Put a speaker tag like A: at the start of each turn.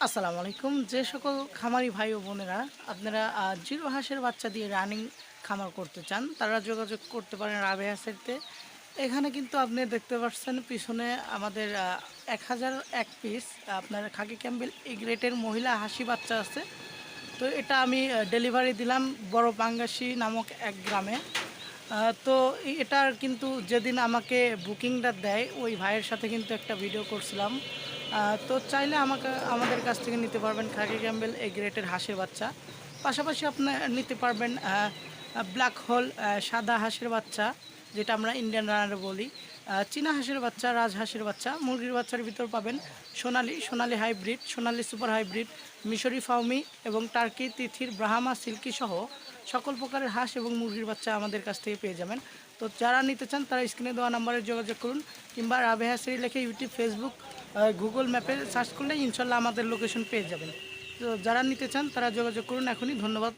A: আসসালামু আলাইকুম। যে সকল খামারি ভাই ও বোনেরা আপনারা জিরো হাঁসের বাচ্চা দিয়ে রানিং খামার করতে চান তারা যোগাযোগ করতে পারেন রাবেয়া সেটতে। এখানে কিন্তু আপনি দেখতে পাচ্ছেন পিছনে আমাদের 1001 পিস আপনার খাকি ক্যাম্বেল এ গ্রেটের মহিলা হাসি বাচ্চা আছে। তো এটা আমি ডেলিভারি দিলাম বড় পাঙ্গাসি নামক এক গ্রামে। তো এটার কিন্তু যেদিন আমাকে বুকিংটা দেয় ওই ভাইয়ের সাথে কিন্তু একটা ভিডিও করছিলাম। তো চাইলে আমাদের কাছ থেকে নিতে পারবেন খাকি ক্যাম্বেল এ গ্রেটের হাঁসের বাচ্চা। পাশাপাশি আপনার নিতে পারবেন ব্ল্যাক হোল সাদা হাঁসের বাচ্চা, যেটা আমরা ইন্ডিয়ান রানার বলি, চীনা হাঁসের বাচ্চা, রাজহাঁসের বাচ্চা, মুরগির বাচ্চার ভিতর পাবেন সোনালি হাইব্রিড, সোনালি সুপার হাইব্রিড, মিশরি ফাউমি এবং টার্কি তিথির ব্রাহ্মা সিল্কি সহ সকল প্রকারের হাঁস এবং মুরগির বাচ্চা আমাদের কাছ থেকে পেয়ে যাবেন। তো যারা নিতে চান তারা স্ক্রিনে দেওয়া নাম্বারে যোগাযোগ করুন, কিংবা রাবেয়া সেরি লিখে ইউটিউব, ফেসবুক, গুগল ম্যাপে সার্চ করলে ইনশাল্লাহ আমাদের লোকেশন পেয়ে যাবেন। তো যারা নিতে চান তারা যোগাযোগ করুন এখনই। ধন্যবাদ।